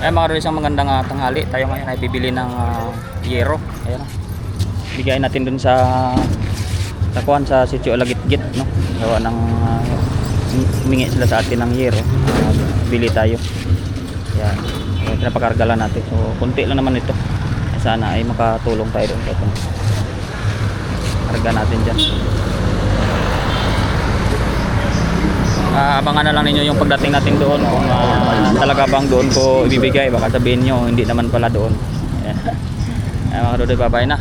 Ay mga Rods, isang magandang tanghali. Tayo ngayon ay bibili ng yero. Ayan. Bigay natin dun sa takuan sa Sitio Alagitgit, no. Gawa ng humingi sila sa atin ng yero. Bili tayo. Ayan. Pinapakarga lang natin. So konti lang naman ito. Sana ay makatulong tayo doon sa karga natin dyan. Abangan na lang ninyo yung pagdating natin doon kung talaga bang doon ko ibibigay. Baka sabihin nyo hindi naman pala doon. Mga Rodoy, babay na.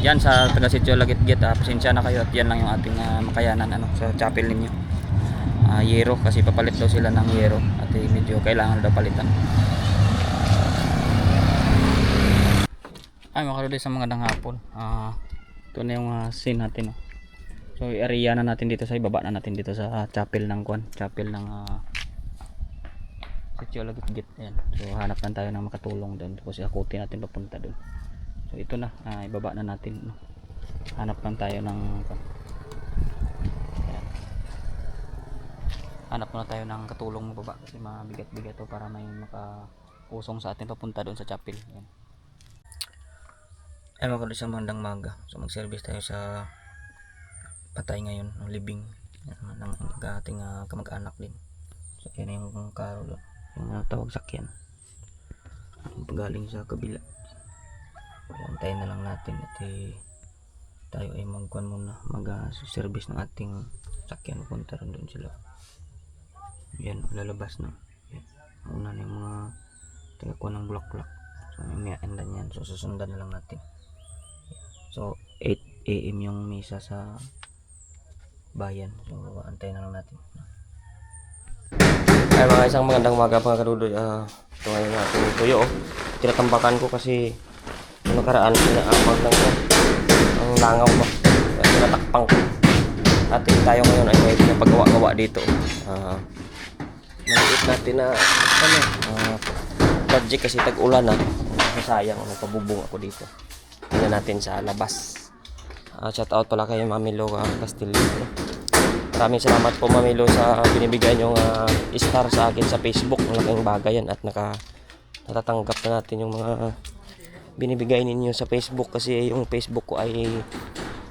Yan sa taga Sitio Alagitgit, pasensya na kayo at yan lang yung ating makayanan sa chapel ninyo. Yero, kasi papalit daw sila ng yero at medyo kailangan daw palitan. Ay mga Rodoy, sa magandang hapon. Ito na yung scene natin. So i-area na natin dito, sa ibaba na natin dito sa chapel ng chapel ng Sitio Alagitgit. Ayan. So hanap lang tayo ng makatulong doon kasi akutin natin papunta doon. So ito na, ibaba na natin. Hanap lang tayo ng ayan. Hanap muna tayo ng katulong baba kasi mabigat-bigat to para may makausong sa atin papunta doon sa chapel. Ayan. Ay mga Rodoy, sa magandang maga. So mag-service tayo sa patay ngayon ng libing ng ating kamag-anak din. So yan yung karo doon, yung tawag sakyan galing sa kabila. Antayin na lang natin at tayo ay magkuhan muna, mag-service ng ating sakyan. Punta rin doon sila. Yan, lalabas na. Yan. Una na yung mga tagakuha ng bulak-bulak. So may andan yan. So susundan na lang natin. So 8 AM yung misa sa bayan. So antayin na lang natin. Ay mga isang magandang umaga mga karudoy. Ito ngayon natin tuyo. Tinatambakan ko kasi yung nakaraan pinaamag ng ang langaw ko. Tinatakpang ko. At tayo ngayon ay may pinapagawa-gawa dito. Maliit natin na project kasi tag-ulan na. Sayang, nagpabubong ako dito. Tingnan natin sa labas. Shout out pala kay Mamilo Castillo. Maraming salamat po Mamilo sa binibigay nyong star sa akin sa Facebook. Malaking bagay yan at natatanggap na natin yung mga binibigay ninyo sa Facebook kasi yung Facebook ko ay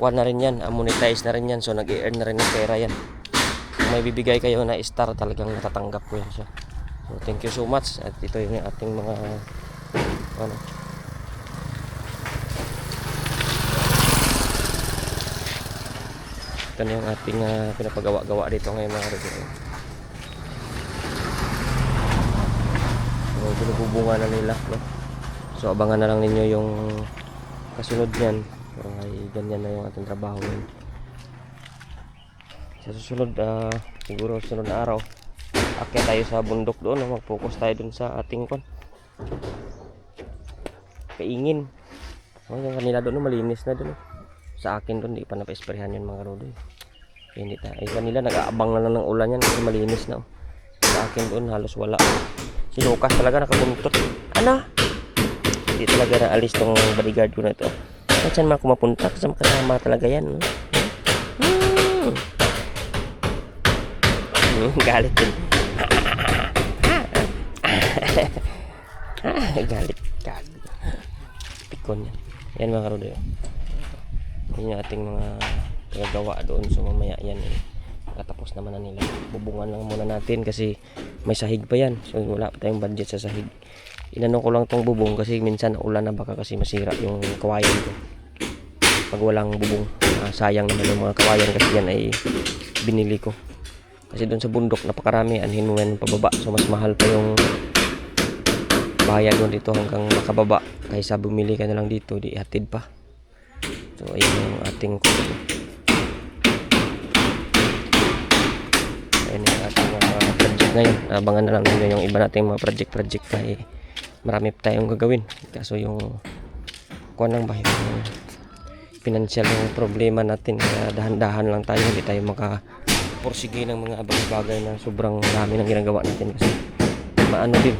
na rin yan, monetize na rin yan, so nag-earn na rin ng pera yan. Kung may bibigay kayo na star, talagang natatanggap ko yan siya. So thank you so much. At ito yung ating mga ito na yung ating pinapagawa-gawa dito ngayon mga karudoy. So binubunga na nila, no? So abangan na lang ninyo yung kasunod niyan. So ay ganyan na yung ating trabaho ngayon. Sa susunod, siguro sunod na araw, akyat tayo sa bundok doon, mag-focus tayo dun sa ating kaingin. Yung kanila doon malinis na doon. Sa akin doon di pa napaesperyahan yun mga karudoy. Hindi tayo. Ay kanila nag-aabang na lang ng ulan yan kasi malinis na. Sa akin doon halos wala. Si Lucas talaga nakabuntot. Ano? Hindi talaga naalis tong bodyguard ko na ito. Saan man ako mapunta? Kasama kasama talaga yan. Galit din. Galit. Pikon yan. Yan mga karudoy. Yan yung ating mga gagawa doon. So mamaya yan katapos naman na nila. Bubungan lang muna natin kasi may sahig pa yan. So wala pa tayong budget sa sahig. Inano ko lang tong bubong kasi minsan ulan na baka kasi masira yung kawayan ko pag walang bubong. Sayang naman yung mga kawayan kasi yan ay binili ko kasi doon sa bundok napakarami, anhin mo yan pababa. So mas mahal pa yung bayad doon dito hanggang makababa kaysa bumili ka na lang dito, di hatid pa. So ayun yung ating ayun yung ating project ngayon. Abangan na lang ninyo yung iba nating mga project kaya marami pa tayong gagawin. Kaso yung kuwan lang ba yung financial yung problema natin, kaya dahan-dahan lang tayo, hindi tayo makaporsige ng mga bagay na sobrang dami ng ginagawa natin kasi maano din,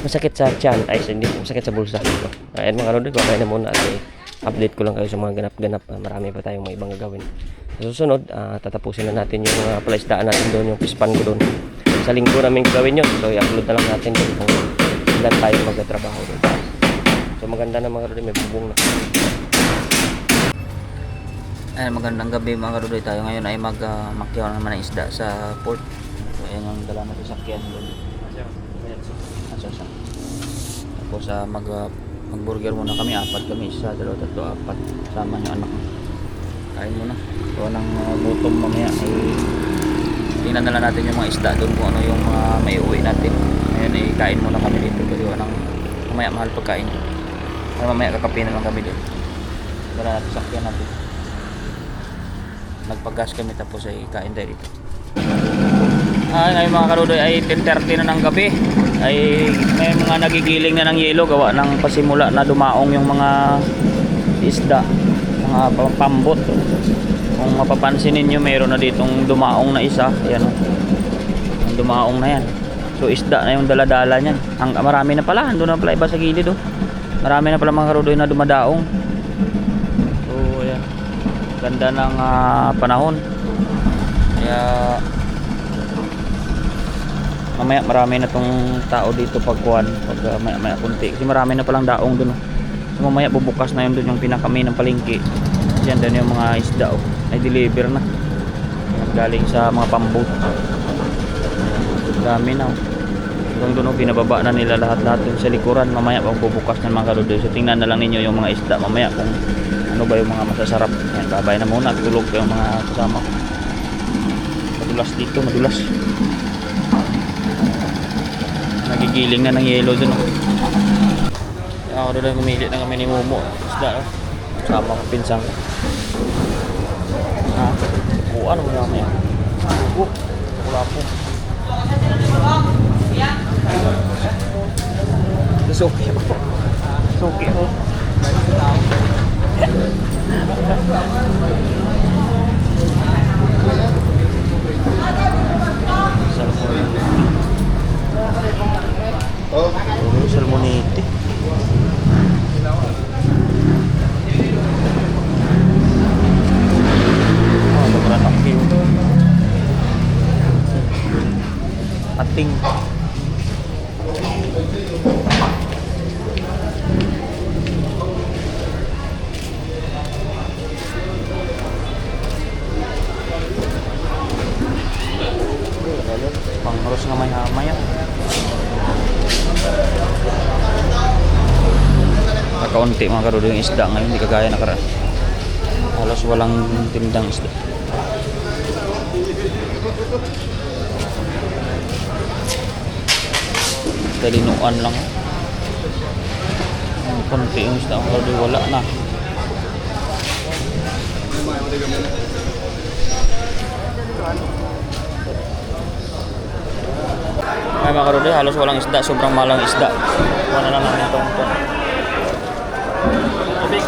masakit sa tiyan, ay hindi masakit sa bulsa. Ayan mga karudoy, kaya na muna at update ko lang kayo sa mga ganap-ganap. Marami pa tayong mga ibang gagawin. Sa susunod, tatapusin na natin yung palaisdaan natin doon, yung pispan ko doon. sa linggo namin gawin yun. So i-upload na lang natin doon kung ilan tayo magtatrabaho doon. So maganda na mga karudoy, may bubong na. Ayan, magandang gabi mga karudoy. Tayo ngayon ay magmakyaw naman ng isda sa port. So ayan yung dala natin sakyan doon. Tapos mag-burger muna kami, 4 kami, 1, 2, 3, 4. Sama yung anak. Kain muna. So nang gutom mamaya ay tingnan na lang natin yung mga isda doon kung ano yung may uwi natin. Ngayon ay kain muna kami dito kasi walang mamaya mahal pagkain. Kaya mamaya kakape na lang kami doon. Dala natin sakyan natin. Nagpagas kami tapos ay kain tayo dito. Ngayon mga karudoy ay 10:30 na ng gabi. Ay may mga nagigiling na ng yelo gawa ng pasimula na dumaong yung mga isda, mga pambot. Kung mapapansin ninyo, mayroon na ditong dumaong na isa. Ayan o. Yung dumaong na yan. So isda na yung daladala niyan. Marami na pala. Ando na pala iba sa gilid o. Marami na pala mga karudoy na dumadaong. So ayan. Ganda ng panahon. Kaya mamaya marami na tong tao dito pag maya kunti. Kasi marami na palang daong dun o. So mamaya bubukas na yun dun yung pinakami ng palengke. Yan doon yung mga isda o. Ay deliver na. Galing sa mga pambot. Dami na o. Hanggang doon o, binababa na nila lahat-lahat dun sa likuran. Mamaya pag bubukas ng mga karudoy. So tingnan na lang ninyo yung mga isda mamaya kung ano ba yung mga masasarap. Yan, babay na muna. Tulog yung mga kasama. Madulas dito, madulas. Nagigiling na ng yelo dun o. Ako doon gumili na kami ni Momo. Isda o. Sama ko pinsang. Ano mo naman yan? Wala po. Suki po. Suki po. Salmonite. Pating. Pangros nga may hamay yan. Kakaunti mga karudoy yung isda ngayon, hindi kagaya nakaraan. Halos walang tindang isda. Dalinuan lang. Konti yung isda mga karudoy, wala na. Ay mga karudoy, halos walang isda, sobrang malang isda. Wala na lang itong tubig.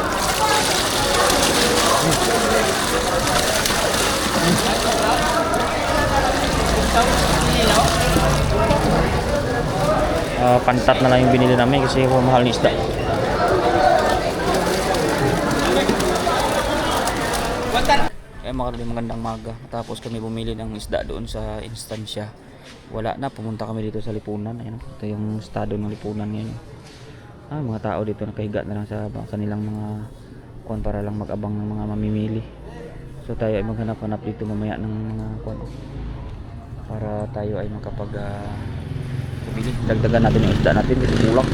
Pantat na lang yung binili namin kasi mahal ni isda. Kaya mga karudoy, magandang maga. Tapos kami bumili ng isda doon sa instansya. Wala na, pumunta kami dito sa lipunan. Ayan, ito yung estado ng lipunan ngayon. Mga tao dito nakahiga na lang sa kanilang mga kuwan para lang mag-abang ng mga mamimili. So tayo ay maghanap-hanap dito mamaya ng mga kuwan para tayo ay makapag bumili. Dagdagan natin yung isda natin kasi kulang.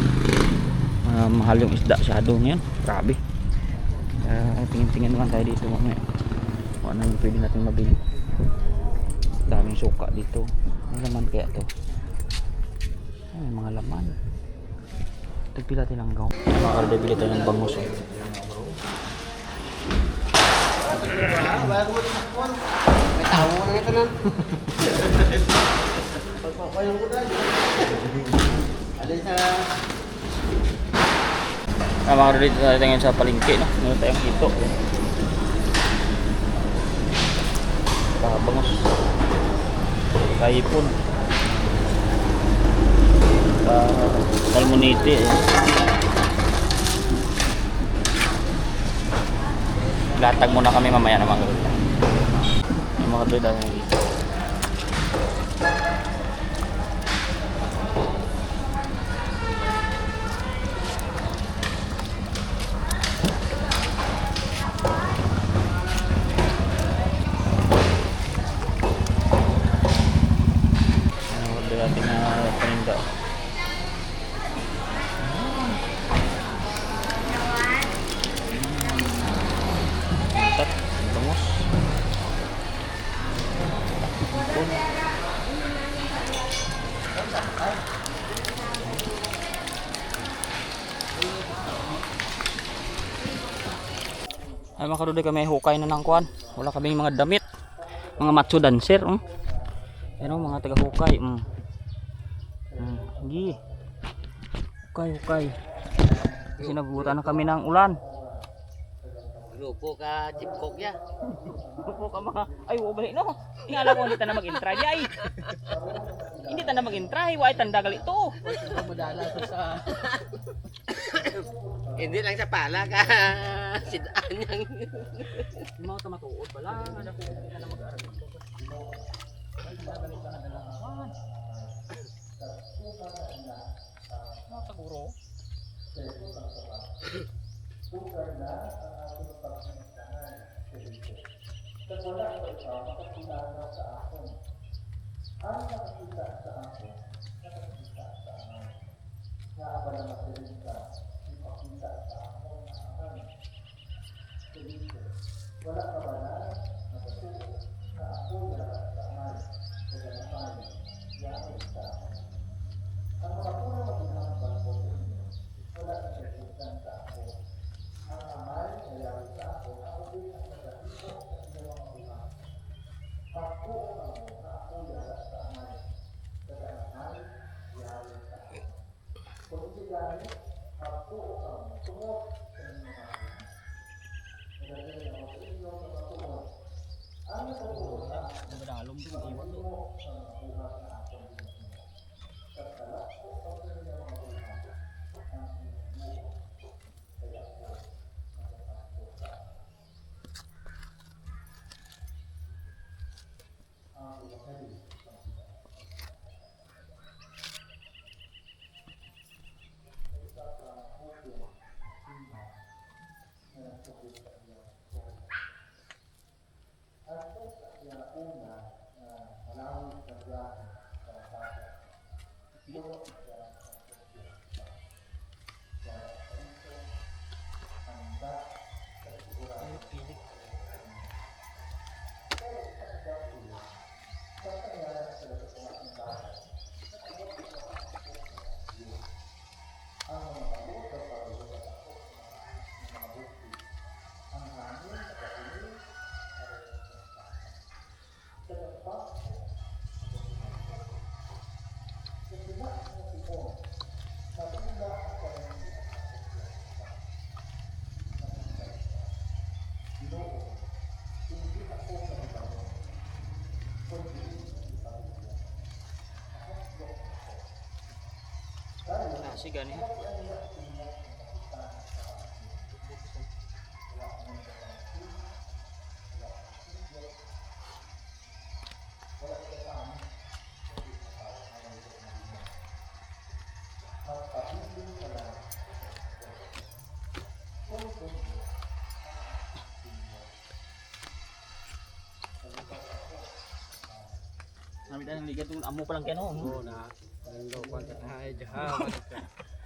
Mahal yung isda shadow ngayon. Grabe. Tingin-tingin lang tayo dito mamaya kung ano yung pwede natin mabili. Daming suka dito. May laman kaya to? May mga laman. Tagpila tinanggaw. Mga karudoy, bili tayo ng bangus. May tawo na ito na. Pagpapayang ko dahil. Alin sa... Mga karudoy, tayo ngayon sa palengke. Meron tayong hito. Bangus. Kaipon. Salmonite. Latag muna kami mamaya na mga karudoy. Yung mga karudoy dahil dito. paninda. Tat, bangus. Ay mga kaduday, kami hukay na ng kuan. Wala kaming mga damit. Mga macho dancer. Pero mga taga hukay. Gi. Hukay. Kasi nabubutan na kami ng ulan. Grupo ka, chipkok ya. Grupo ka mga. Ay, wabali no. Tingala ko hindi ta na mag-intry ay. Hindi ta na mag-intry. Why tanda gali to. Madala to sa... Hindi lang sa pala ka. Sidaan yang... Yung mga tamatuod ba lang. Ano ko hindi na mag-aaral dito. Ay, tanda gali ka na dalaman. Mga siguro. Siga niya. Kami dah ligat tu amo pa lang kano. Oo na. Ang daw kontak na ay jaha.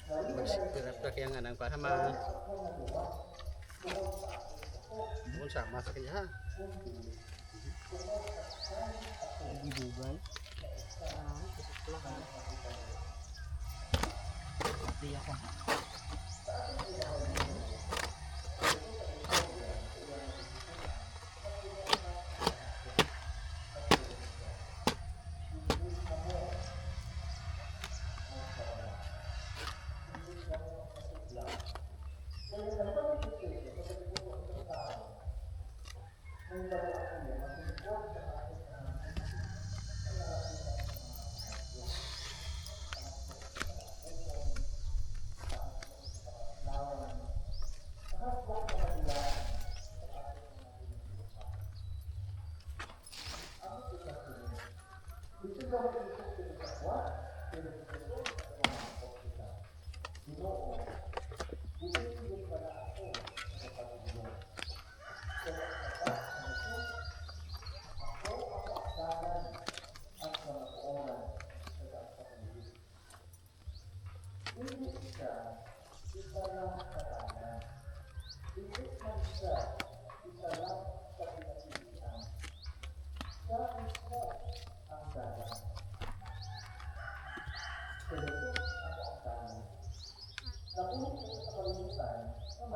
Magsirap ka kaya nga nang para ma... Doon sama sa kanya ha. Ibugay. Pati ako.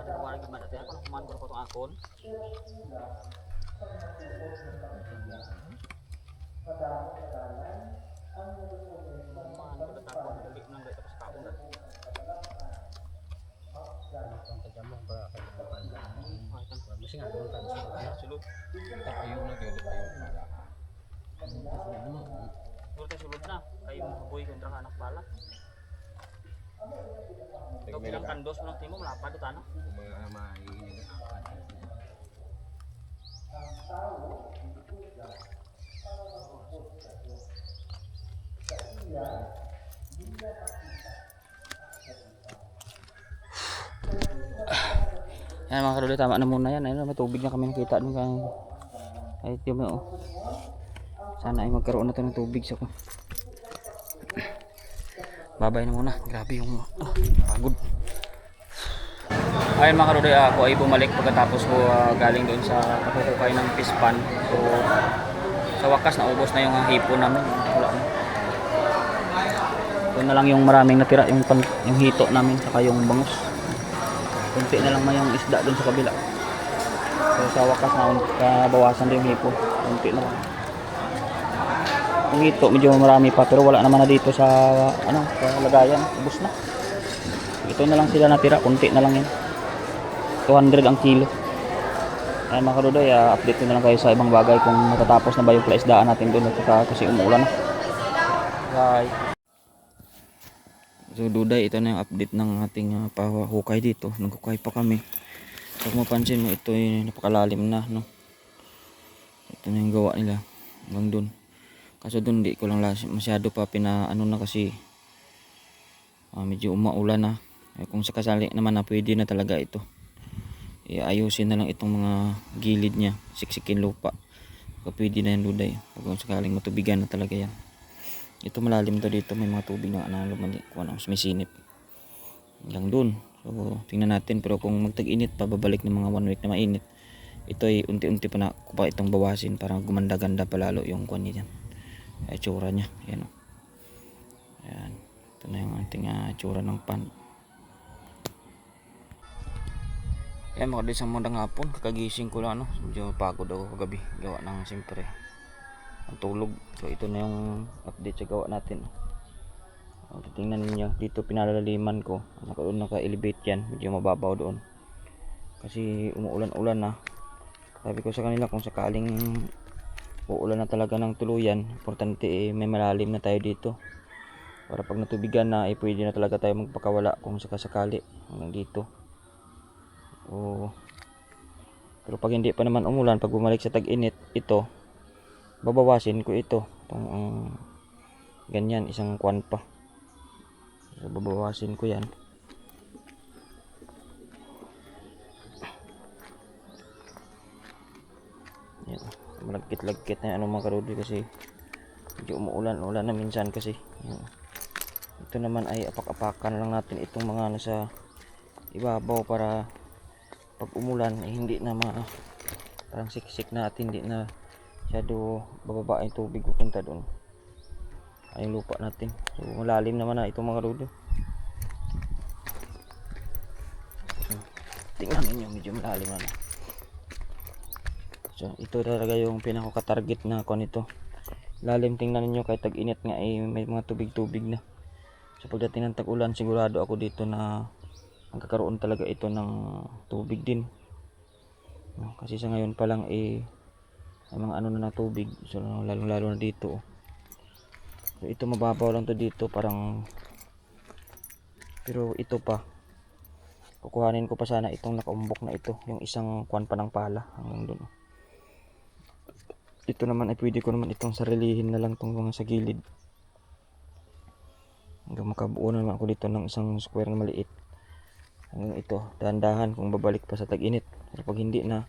Ada wala gimana teh ako kuman ko tong akon. Kuman ko takon dili nang dito sa taon. Ang taga mo ba kayo masing nga doon tayo sa Sulod. ayun na gyud ayun. Sulod na. Kayo mo boy kontra ka anak bala. Ikaw bilang kandos mo ng timo malapad ito ano? Mga maiinit. Yan mga karuloy, tama na muna yan. Ayun, may tubig na kami nakita dun kaya. Ay, tiyo mo oh. Sana ay magkaroon na ito ng tubig sa ko. Babay na muna. Grabe yung pagod. Ayun mga karuloy, ako ay bumalik pagkatapos ko galing doon sa pagkukay ng pispan. So, sa wakas naubos na yung hipon namin. Wala na. Doon na lang yung maraming natira, yung hito namin, saka yung bangus. Kunti na lang may yung isda doon sa kabila. So sa wakas na kabawasan din yung hipo. Kunti na lang. Yung hito medyo marami pa pero wala naman na dito sa sa lagayan. Ubus na. Ito na lang sila natira. Kunti na lang yan. 200 ang kilo. Ay mga karudoy, update ko na lang kayo sa ibang bagay kung matatapos na ba yung plaisdaan natin doon kasi umuulan na. Bye. So Duday, ito na yung update ng ating pahukay dito. Nagkukay pa kami. Pag mapansin mo, ito ay napakalalim na, no? Ito na yung gawa nila hanggang dun. Kaso dun di ko lang masyado pa pinaano na kasi medyo umaulan na. Kung sakasali naman na pwede na talaga ito. Iayusin na lang itong mga gilid niya, siksikin lupa. Pwede na yan Duday. Kung sakaling matubigan na talaga yan. Ito malalim to dito, may mga tubig na lumali, sumisinip hanggang dun. So tingnan natin, pero kung magtag-init pa, babalik ng mga 1 week na mainit, ito ay unti-unti pa na ko pa itong bawasin para gumanda-ganda palalo yung kuan niya, itsura niya. Ayan, ayan, ito na yung ating itsura ng pan. Ayan mga isang magandang hapon, kakagising ko lang, medyo pagod ako kagabi, gawa ng siyempre ang tulog. So ito na yung update sa gawa natin. Tingnan niyo dito, pinalaliman ko. Naka-elevate yan, medyo mababaw doon kasi umuulan-ulan na. Sabi ko sa kanila kung sakaling uulan na talaga ng tuluyan, importante may malalim na tayo dito para pag natubigan na pwede na talaga tayo magpakawala kung sakasakali hanggang dito. Pero pag hindi pa naman umulan, pag bumalik sa tag-init, ito babawasin ko ito itong ganyan, isang kwan pa. So babawasin ko yan. Yan, malagkit-lagkit na mga karudi kasi medyo umuulan-ulan na minsan kasi. Yan. Ito naman ay apak-apakan lang natin itong mga nasa ibabaw para pag umulan hindi na parang siksik natin, hindi na masyado bababa yung tubig pupunta doon ay yung lupa natin. So malalim naman na itong mga rudo. So, tingnan ninyo, medyo malalim na. So ito talaga yung pinaka-target na ko nito. Lalim, tingnan ninyo, kahit tag-init nga may mga tubig-tubig na. So pagdating ng tag-ulan, sigurado ako dito na magkakaroon talaga ito ng tubig din. Kasi sa ngayon pa lang may mga na tubig, so lalo na dito. So ito mababaw lang to dito, parang, pero ito pa kukuhanin ko pa sana itong nakaumbok na ito, yung isang kwan pa ng pala hanggang doon. Ito naman ay pwede ko naman itong sarilihin na lang itong mga sa gilid hanggang makabuo na naman ako dito ng isang square na maliit. Hanggang ito, dahan-dahan kung babalik pa sa tag-init. Pero pag hindi na,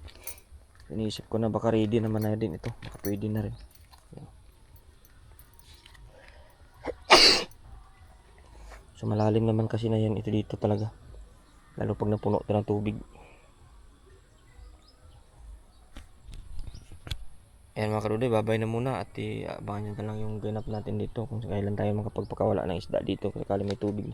iniisip ko na baka ready naman na din ito, baka pwede na rin. So malalim naman kasi na yan ito dito talaga. Lalo pag napuno ito ng tubig. Ayan mga kadudoy, babay na muna at abangan nyo na lang yung ganap natin dito kung kailan tayo makapagpakawala ng isda dito sakali may tubig.